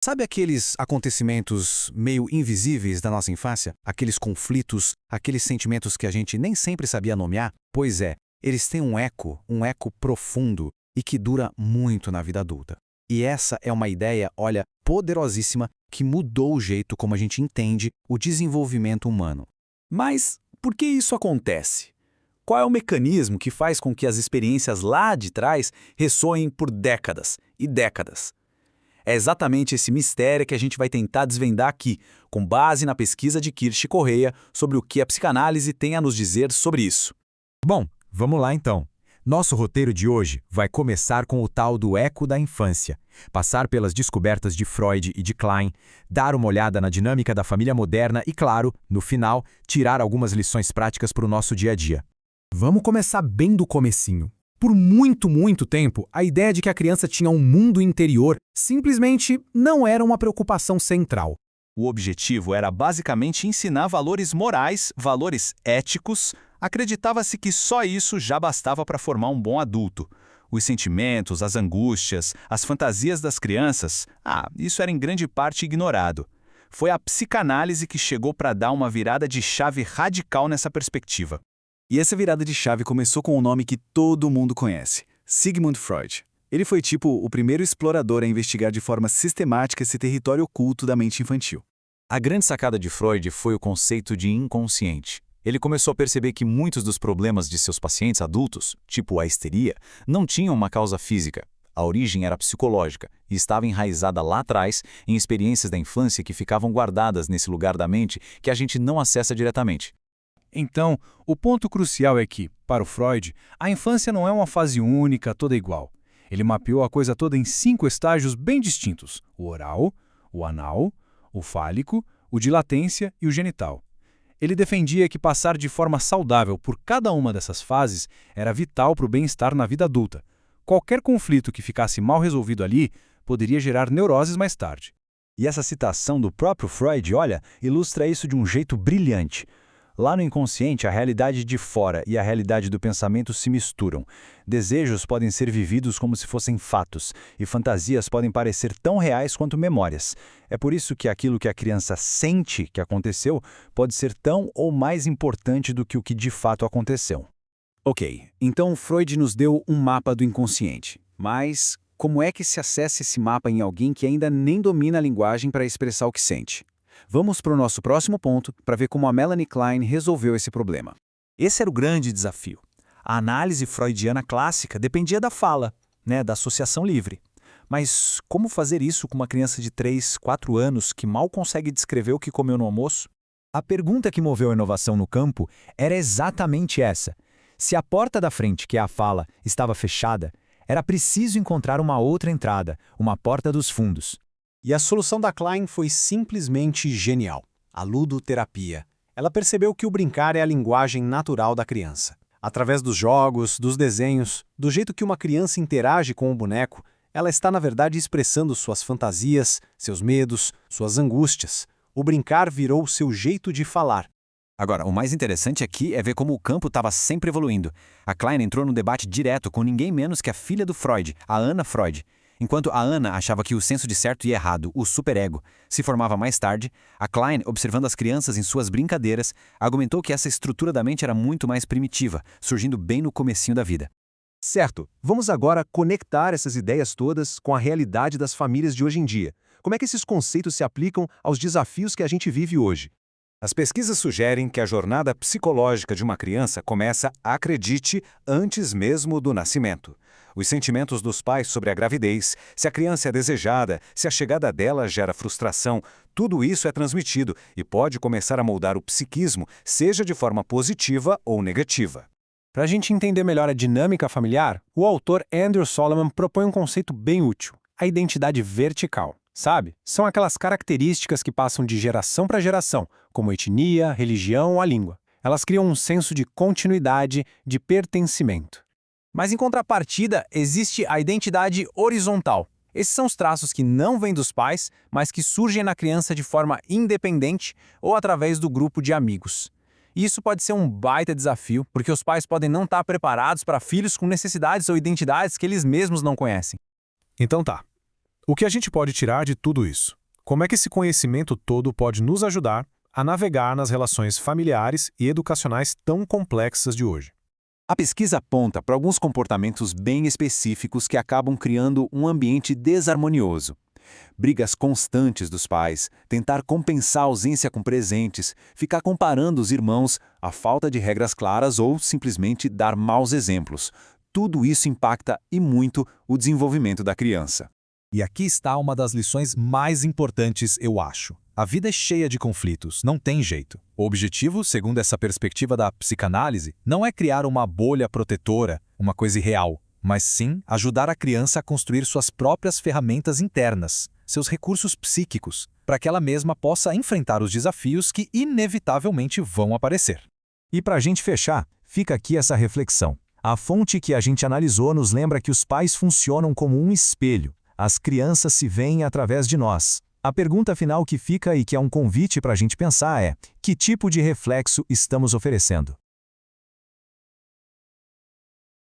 Sabe aqueles acontecimentos meio invisíveis da nossa infância? Aqueles conflitos, aqueles sentimentos que a gente nem sempre sabia nomear? Pois é, eles têm um eco profundo e que dura muito na vida adulta. E essa é uma ideia, olha, poderosíssima que mudou o jeito como a gente entende o desenvolvimento humano. Mas por que isso acontece? Qual é o mecanismo que faz com que as experiências lá de trás ressoem por décadas e décadas? É exatamente esse mistério que a gente vai tentar desvendar aqui, com base na pesquisa de Kirsch Correia sobre o que a psicanálise tem a nos dizer sobre isso. Bom, vamos lá então. Nosso roteiro de hoje vai começar com o tal do eco da infância, passar pelas descobertas de Freud e de Klein, dar uma olhada na dinâmica da família moderna e, claro, no final, tirar algumas lições práticas para o nosso dia a dia. Vamos começar bem do comecinho. Por muito tempo, a ideia de que a criança tinha um mundo interior simplesmente não era uma preocupação central. O objetivo era basicamente ensinar valores morais, valores éticos. Acreditava-se que só isso já bastava para formar um bom adulto. Os sentimentos, as angústias, as fantasias das crianças, isso era em grande parte ignorado. Foi a psicanálise que chegou para dar uma virada de chave radical nessa perspectiva. E essa virada de chave começou com um nome que todo mundo conhece: Sigmund Freud. Ele foi tipo o primeiro explorador a investigar de forma sistemática esse território oculto da mente infantil. A grande sacada de Freud foi o conceito de inconsciente. Ele começou a perceber que muitos dos problemas de seus pacientes adultos, tipo a histeria, não tinham uma causa física. A origem era psicológica e estava enraizada lá atrás em experiências da infância que ficavam guardadas nesse lugar da mente que a gente não acessa diretamente. Então, o ponto crucial é que, para o Freud, a infância não é uma fase única, toda igual. Ele mapeou a coisa toda em 5 estágios bem distintos: o oral, o anal, o fálico, o de latência e o genital. Ele defendia que passar de forma saudável por cada uma dessas fases era vital para o bem-estar na vida adulta. Qualquer conflito que ficasse mal resolvido ali poderia gerar neuroses mais tarde. E essa citação do próprio Freud, olha, ilustra isso de um jeito brilhante. Lá no inconsciente, a realidade de fora e a realidade do pensamento se misturam. Desejos podem ser vividos como se fossem fatos, e fantasias podem parecer tão reais quanto memórias. É por isso que aquilo que a criança sente que aconteceu pode ser tão ou mais importante do que o que de fato aconteceu. Ok, então Freud nos deu um mapa do inconsciente. Mas como é que se acessa esse mapa em alguém que ainda nem domina a linguagem para expressar o que sente? Vamos para o nosso próximo ponto para ver como a Melanie Klein resolveu esse problema. Esse era o grande desafio. A análise freudiana clássica dependia da fala, da associação livre. Mas como fazer isso com uma criança de 3, 4 anos que mal consegue descrever o que comeu no almoço? A pergunta que moveu a inovação no campo era exatamente essa. Se a porta da frente, que é a fala, estava fechada, era preciso encontrar uma outra entrada, uma porta dos fundos. E a solução da Klein foi simplesmente genial: a ludoterapia. Ela percebeu que o brincar é a linguagem natural da criança. Através dos jogos, dos desenhos, do jeito que uma criança interage com o boneco, ela está, na verdade, expressando suas fantasias, seus medos, suas angústias. O brincar virou seu jeito de falar. Agora, o mais interessante aqui é ver como o campo estava sempre evoluindo. A Klein entrou no debate direto com ninguém menos que a filha do Freud, a Anna Freud. Enquanto a Anna achava que o senso de certo e errado, o superego, se formava mais tarde, a Klein, observando as crianças em suas brincadeiras, argumentou que essa estrutura da mente era muito mais primitiva, surgindo bem no comecinho da vida. Certo, vamos agora conectar essas ideias todas com a realidade das famílias de hoje em dia. Como é que esses conceitos se aplicam aos desafios que a gente vive hoje? As pesquisas sugerem que a jornada psicológica de uma criança começa, acredite, antes mesmo do nascimento. Os sentimentos dos pais sobre a gravidez, se a criança é desejada, se a chegada dela gera frustração, tudo isso é transmitido e pode começar a moldar o psiquismo, seja de forma positiva ou negativa. Para a gente entender melhor a dinâmica familiar, o autor Andrew Solomon propõe um conceito bem útil: a identidade vertical. Sabe? São aquelas características que passam de geração para geração, como etnia, religião ou a língua. Elas criam um senso de continuidade, de pertencimento. Mas em contrapartida, existe a identidade horizontal. Esses são os traços que não vêm dos pais, mas que surgem na criança de forma independente ou através do grupo de amigos. E isso pode ser um baita desafio, porque os pais podem não estar preparados para filhos com necessidades ou identidades que eles mesmos não conhecem. Então tá. O que a gente pode tirar de tudo isso? Como é que esse conhecimento todo pode nos ajudar a navegar nas relações familiares e educacionais tão complexas de hoje? A pesquisa aponta para alguns comportamentos bem específicos que acabam criando um ambiente desarmonioso. Brigas constantes dos pais, tentar compensar a ausência com presentes, ficar comparando os irmãos, a falta de regras claras ou simplesmente dar maus exemplos. Tudo isso impacta e muito o desenvolvimento da criança. E aqui está uma das lições mais importantes, eu acho. A vida é cheia de conflitos, não tem jeito. O objetivo, segundo essa perspectiva da psicanálise, não é criar uma bolha protetora, uma coisa irreal, mas sim ajudar a criança a construir suas próprias ferramentas internas, seus recursos psíquicos, para que ela mesma possa enfrentar os desafios que inevitavelmente vão aparecer. E para a gente fechar, fica aqui essa reflexão. A fonte que a gente analisou nos lembra que os pais funcionam como um espelho. As crianças se veem através de nós. A pergunta final que fica e que é um convite para a gente pensar é: que tipo de reflexo estamos oferecendo?